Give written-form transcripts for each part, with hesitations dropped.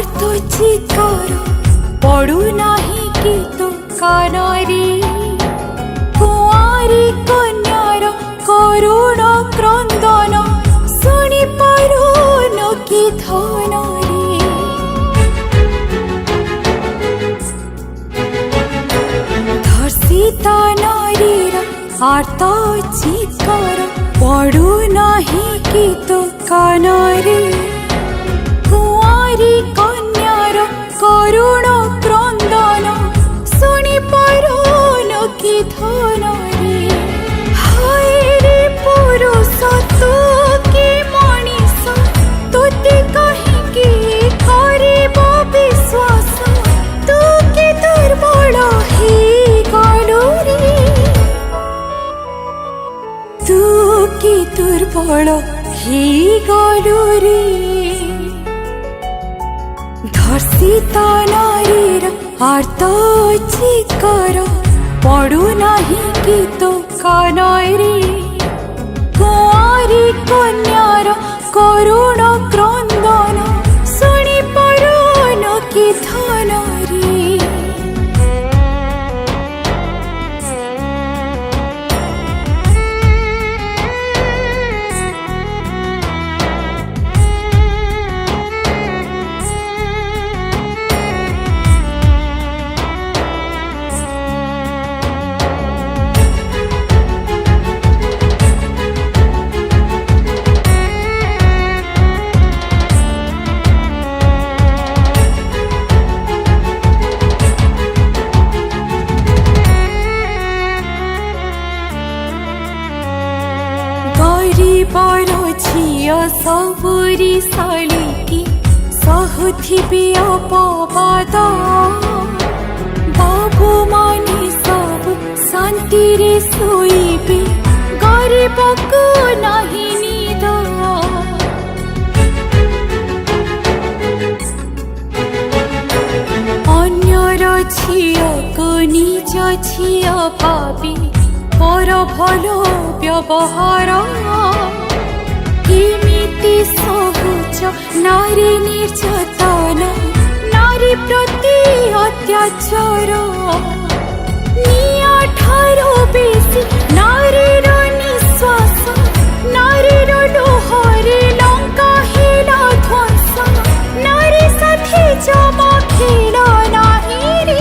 अर्थ चित्कार पड़ू नाही कि तो कानारी कुआरी कन्यार करुण क्रंदन शुणी पारुन कि धनरी धर्षिता नारीर आर्त चित्कार पड़ू नाही कि तो कानारी कुआरी कन्यार करुण क्रंदन शुणी पारुन कि धनरी हाय रे पुरुष तू कि मनीष तोते कहिंकि करिब विश्वास तू कि दुर्बल हे गलु रे तू कि दुर्बल हे गलु रे धर्षिता नारीर आर्त चित्कार पड़ू नाही कि तो कानारी कुआरी कन्यार करुण क्रंदन शुणी पारुन कि धनरी गरीबर झिया सबुरी शालिकी सहुथिबे अपवाद बाबू माने सब शांति रे सोइबे गरीब को नाही निद अन्यर झिया को निज झिया भाबी पर भल व्यवहार केमिति सहुच नारी निर्यातना नारी प्रति अत्याचार निया ठारो बेसी नारीर निश्वास नारीर लोहरे लंका हेला ध्वंस नारी साथी जमा खेला नाही रे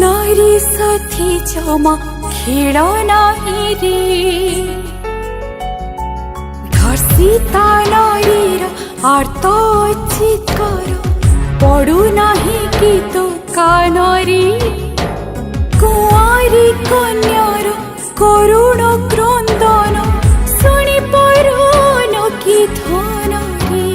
नारी साथी जमा खेल नाही रे धर्षिता नारीर आर्त चित्कार पड़ू नाही कि तो कानारी कुआरी कन्यार करुण क्रंदन शुणी पारुन कि धनरी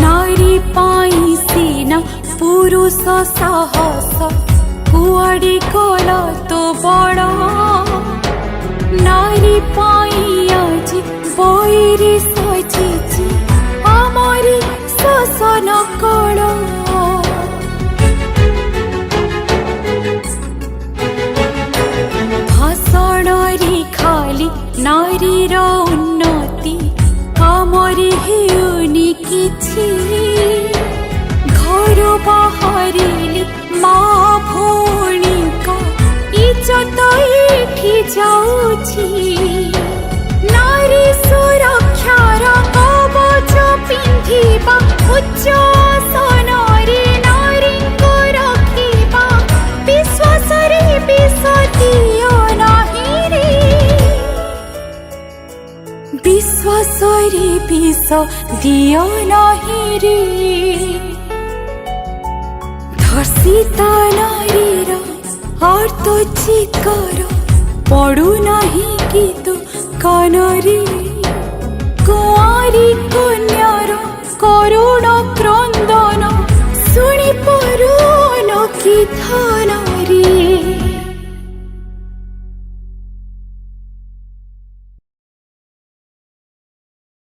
नारी पाई सीना पुरुष साहस कुआड़ी गल तो बड़ नारी पाई आज बैरी सजिची आमरी शोषण कल भाषण रे खाली नारीर उन्नति आमरी हेउनी किछि घर बाहरिले माँ भौणी का इज्जत एठी जाउछि नारी सुरक्षार कवच पिंधिबा उच्च आसनरे नारीको रखिबा विश्वास रे विष दियो नाही रे विश्वास रे विष दियो नाही रे धर्षिता नारीर आर्त चित्कार पड़ू नहीं कि तो कानरी कुआरी कन्यार करुण क्रंदन शुणी पारुन कि था